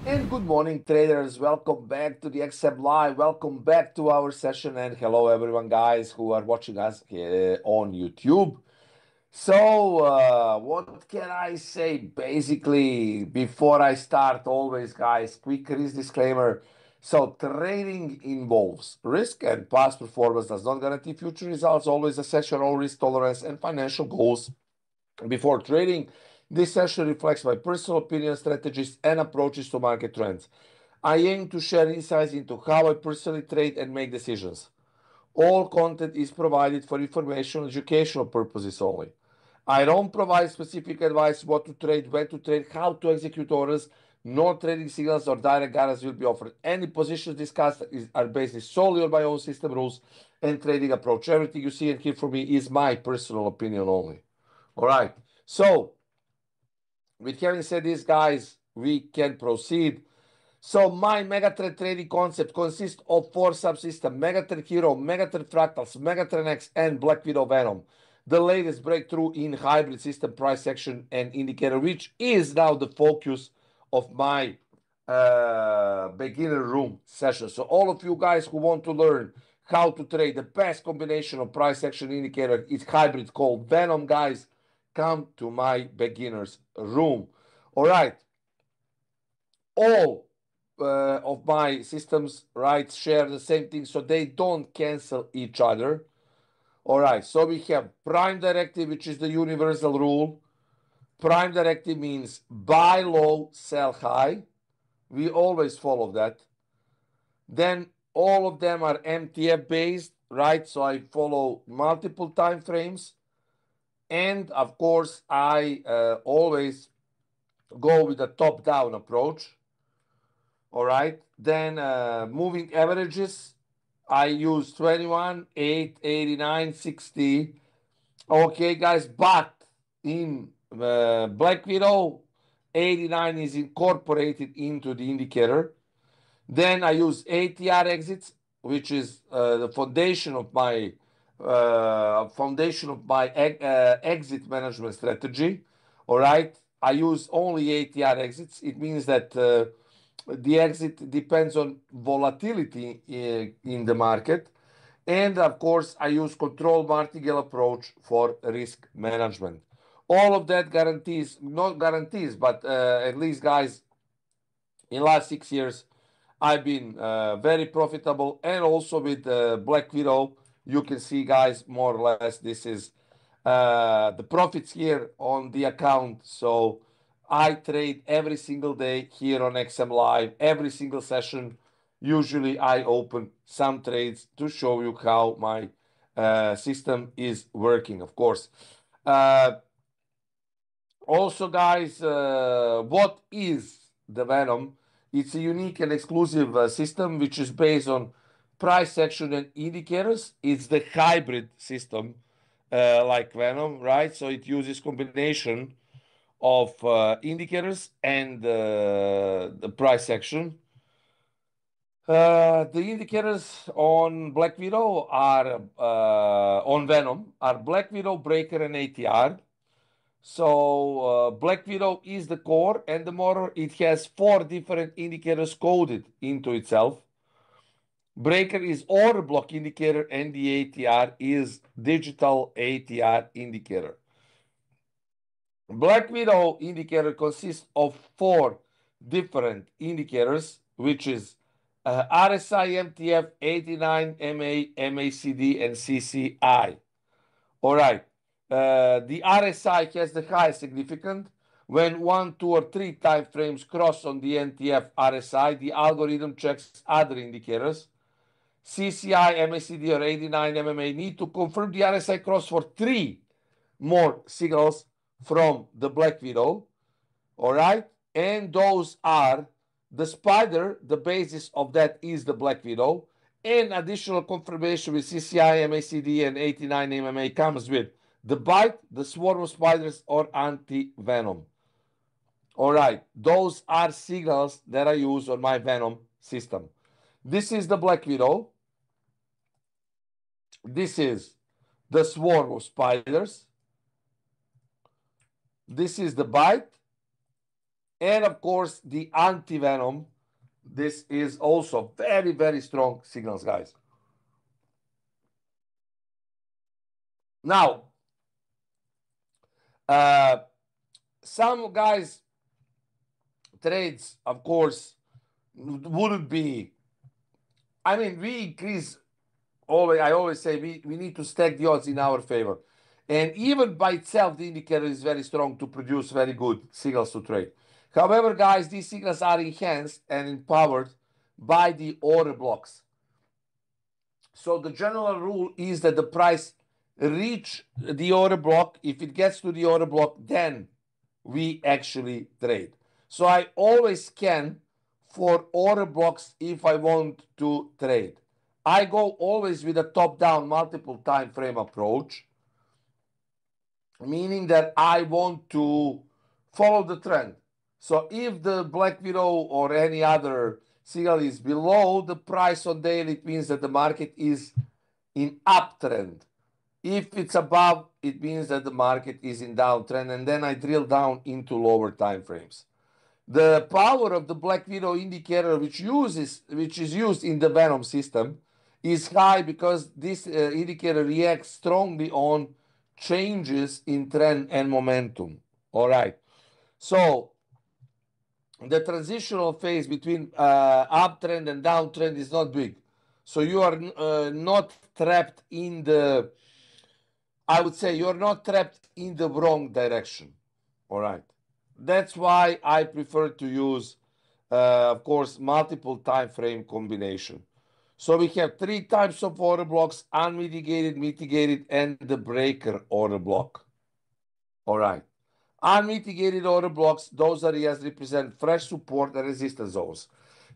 And good morning, traders. Welcome back to the XM Live. Welcome back to our session. And hello, everyone, guys who are watching us on YouTube. So, what can I say? Basically, before I start, always, guys, quick risk disclaimer. So, trading involves risk, and past performance does not guarantee future results. Always assess your own risk tolerance and financial goals before trading. This session reflects my personal opinion, strategies, and approaches to market trends. I aim to share insights into how I personally trade and make decisions. All content is provided for informational and educational purposes only. I don't provide specific advice what to trade, when to trade, how to execute orders. No trading signals or direct guidance will be offered. Any positions discussed are based solely on my own system rules and trading approach. Everything you see and hear from me is my personal opinion only. All right. So, with having said this, guys, we can proceed. So my Megatrend trading concept consists of four subsystems: Megatrend Hero, Megatrend Fractals, Megatrend X, and Black Widow Venom. The latest breakthrough in hybrid system price action and indicator, which is now the focus of my beginner room session. So all of you guys who want to learn how to trade the best combination of price action indicator is hybrid called Venom, guys, come to my beginners room. All right. All of my systems, right, share the same thing, so they don't cancel each other. All right, so we have prime directive, which is the universal rule. Prime directive means buy low, sell high. We always follow that. Then all of them are MTF based, right? So I follow multiple time frames. And of course, I always go with a top down approach. All right. Then moving averages, I use 21, 8, 89, 60. Okay, guys, but in Black Widow, 89 is incorporated into the indicator. Then I use ATR exits, which is the foundation of my exit management strategy. All right, I use only ATR exits. It means that the exit depends on volatility in the market, and of course, I use control martingale approach for risk management. All of that guarantees, not guarantees, but at least, guys, in last 6 years, I've been very profitable, and also with Black Widow, you can see, guys, more or less, this is the profits here on the account. So I trade every single day here on XM Live, every single session. Usually I open some trades to show you how my system is working, of course. Uh, Also, guys, what is the Venom? It's a unique and exclusive system which is based on price action and indicators. It's the hybrid system, like Venom, right? So it uses combination of indicators and the price action. The indicators on Black Widow are on Venom are Black Widow, Breaker, and ATR. So Black Widow is the core and the motor. It has four different indicators coded into itself. Breaker is order block indicator, and the ATR is digital ATR indicator. Black Widow indicator consists of four different indicators, which is RSI, MTF, 89, MA, MACD, and CCI. All right. The RSI has the highest significance. When 1, 2, or 3 time frames cross on the NTF RSI, the algorithm checks other indicators. CCI, MACD, or 89 MMA need to confirm the RSI cross for 3 more signals from the Black Widow. All right. And those are the spider. The basis of that is the Black Widow. And additional confirmation with CCI, MACD, and 89 MMA comes with the bite, the swarm of spiders, or anti-venom. All right. Those are signals that I use on my venom system. This is the Black Widow. This is the swarm of spiders. This is the bite. And of course, the anti-venom. This is also very, very strong signals, guys. Now, uh, some guys trades, of course, wouldn't be. I mean, we increase always. I always say we need to stack the odds in our favor, and even by itself, the indicator is very strong to produce very good signals to trade. However, guys, these signals are enhanced and empowered by the order blocks. So the general rule is that the price reach the order block. If it gets to the order block, then we actually trade. So I always scan for order blocks if I want to trade. I go always with a top-down multiple time frame approach, meaning that I want to follow the trend. So if the black widow or any other signal is below the price on daily, it means that the market is in uptrend. If it's above, it means that the market is in downtrend, and then I drill down into lower time frames. The power of the black widow indicator, which is used in the Venom system, is high because this indicator reacts strongly on changes in trend and momentum. All right. So the transitional phase between uptrend and downtrend is not big. So you are not trapped in the, I would say you're not trapped in the wrong direction. All right. That's why I prefer to use, of course, multiple time frame combination. So we have three types of order blocks: unmitigated, mitigated, and the breaker order block. All right. Unmitigated order blocks, those areas represent fresh support and resistance zones.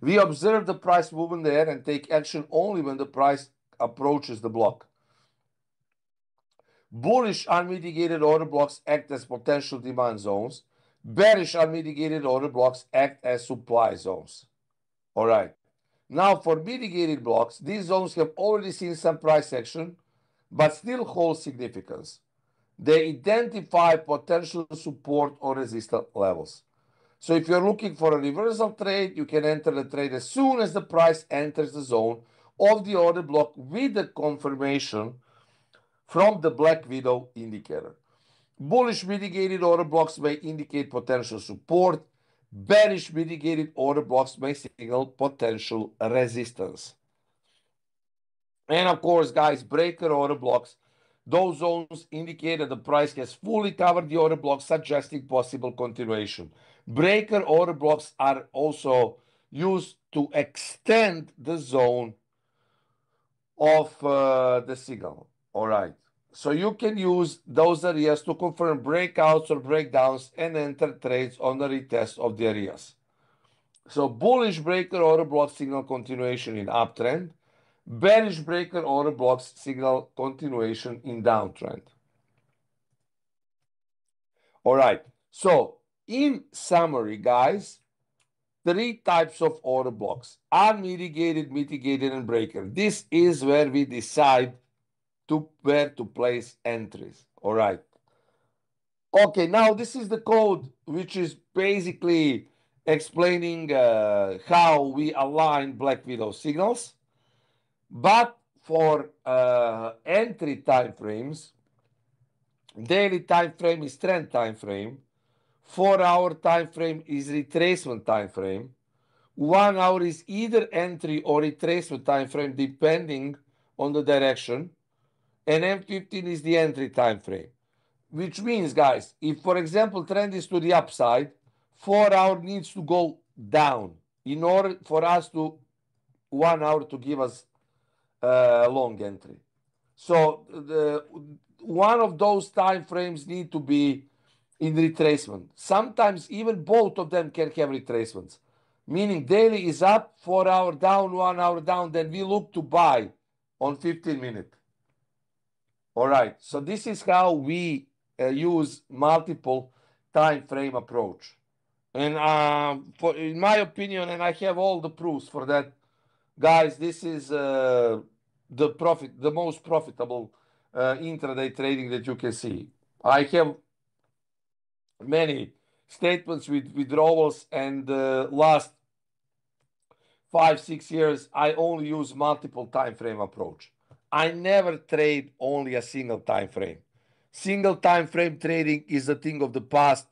We observe the price movement there and take action only when the price approaches the block. Bullish unmitigated order blocks act as potential demand zones. Bearish unmitigated order blocks act as supply zones. All right. Now, for mitigated blocks, these zones have already seen some price action, but still hold significance. They identify potential support or resistance levels. So if you're looking for a reversal trade, you can enter the trade as soon as the price enters the zone of the order block with the confirmation from the Black Widow indicator. Bullish mitigated order blocks may indicate potential support. Bearish mitigated order blocks may signal potential resistance. And of course, guys, breaker order blocks, those zones indicate that the price has fully covered the order block, suggesting possible continuation. Breaker order blocks are also used to extend the zone of the signal. All right. So you can use those areas to confirm breakouts or breakdowns and enter trades on the retest of the areas. So bullish breaker order blocks signal continuation in uptrend. Bearish breaker order blocks signal continuation in downtrend. All right. So in summary, guys, three types of order blocks: unmitigated, mitigated, and breaker. This is where we decide to where to place entries. All right. Okay, now this is the code which is basically explaining how we align Black Widow signals. But for entry time frames, daily time frame is trend time frame, 4-hour time frame is retracement time frame, 1 hour is either entry or retracement time frame depending on the direction, and M15 is the entry time frame. Which means, guys, if for example trend is to the upside, 4 hour needs to go down in order for us to 1 hour to give us long entry. So one of those time frames need to be in retracement. Sometimes even both of them can have retracements, meaning daily is up, 4 hour down, 1 hour down. Then we look to buy on 15-minute. All right. So this is how we use multiple time frame approach. And in my opinion, and I have all the proofs for that, guys, this is the most profitable intraday trading that you can see. I have many statements with withdrawals, and last 5, 6 years, I only use multiple time frame approach. I never trade only a single time frame. Single time frame trading is a thing of the past.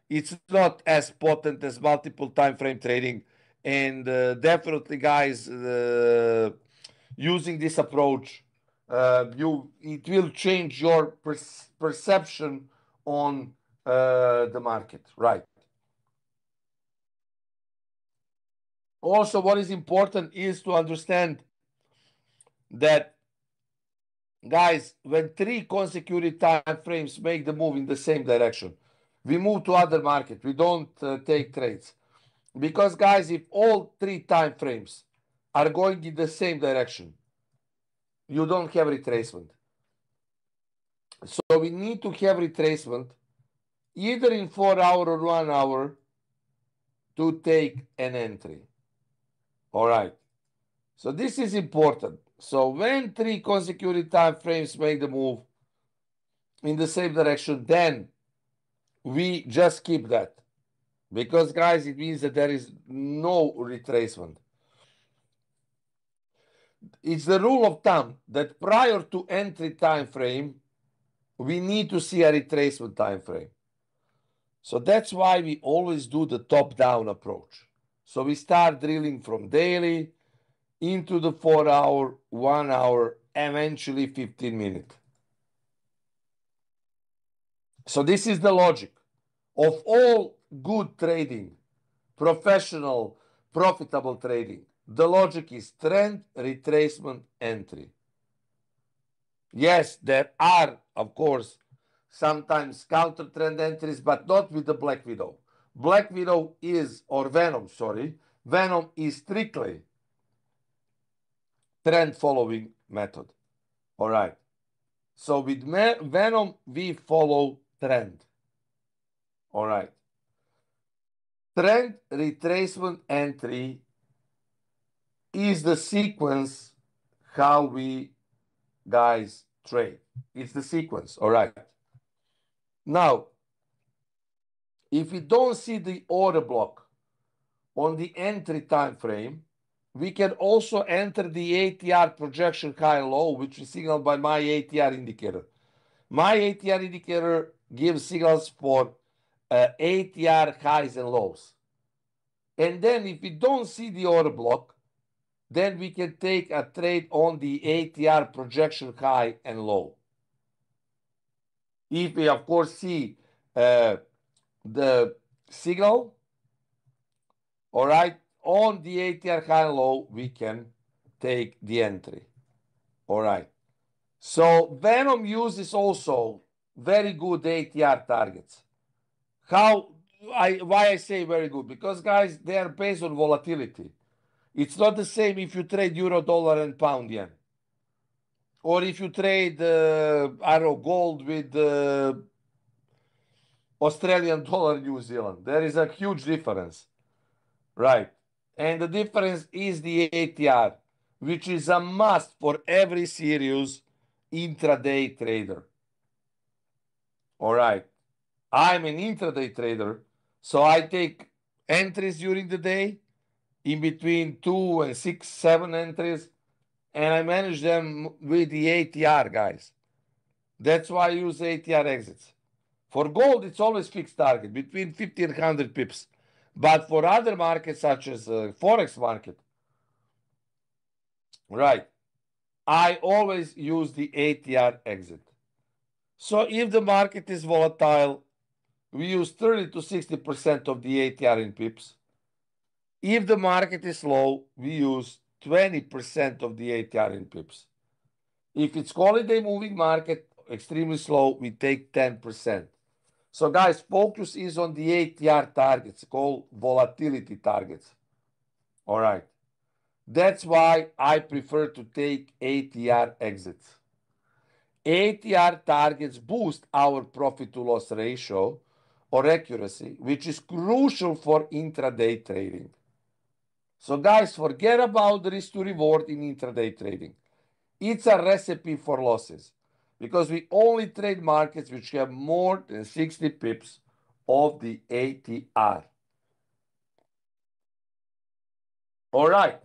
It's not as potent as multiple time frame trading, and definitely, guys, using this approach, it will change your perception on the market, right? Also, what is important is to understand that, guys, when three consecutive time frames make the move in the same direction, we move to other market. We don't take trades because, guys, if all three time frames are going in the same direction, you don't have retracement. So we need to have retracement either in 4 hour or 1 hour to take an entry. All right. So this is important. So when three consecutive time frames make the move in the same direction, then we just keep that. Because, guys, it means that there is no retracement. It's the rule of thumb that prior to entry time frame, we need to see a retracement time frame. So that's why we always do the top-down approach. So we start drilling from daily into the 4 hour, 1 hour, eventually 15 minute. So this is the logic of all good trading, professional, profitable trading. The logic is trend, retracement, entry. Yes, there are, of course, sometimes counter trend entries, but not with the Black Widow. Black Widow is, or Venom, sorry, Venom is strictly trend following method. All right. So with Venom, we follow trend. All right. Trend retracement entry is the sequence how we, guys, trade. It's the sequence. All right. Now, if we don't see the order block on the entry time frame, we can also enter the ATR projection high and low, which is signaled by my ATR indicator. My ATR indicator gives signals for ATR highs and lows. And then if we don't see the order block, then we can take a trade on the ATR projection high and low. If we, of course, see the signal, all right, on the ATR high and low, we can take the entry. All right. So Venom uses also very good ATR targets. Why I say very good? Because, guys, they are based on volatility. It's not the same if you trade euro, dollar, and pound yen, or if you trade I don't know, gold with Australian dollar, New Zealand. There is a huge difference, right? And the difference is the ATR, which is a must for every serious intraday trader. All right. I'm an intraday trader, so I take entries during the day in between 2 and 6, 7 entries, and I manage them with the ATR, guys. That's why I use ATR exits. For gold, it's always fixed target between 50 and 100 pips. But for other markets, such as Forex market, right, I always use the ATR exit. So if the market is volatile, we use 30 to 60% of the ATR in pips. If the market is low, we use 20% of the ATR in pips. If it's holiday moving market, extremely slow, we take 10%. So, guys, focus is on the ATR targets, called volatility targets. All right. That's why I prefer to take ATR exits. ATR targets boost our profit to loss ratio or accuracy, which is crucial for intraday trading. So, guys, forget about the risk to reward in intraday trading. It's a recipe for losses because we only trade markets which have more than 60 pips of the ATR. All right.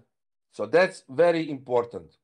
So that's very important.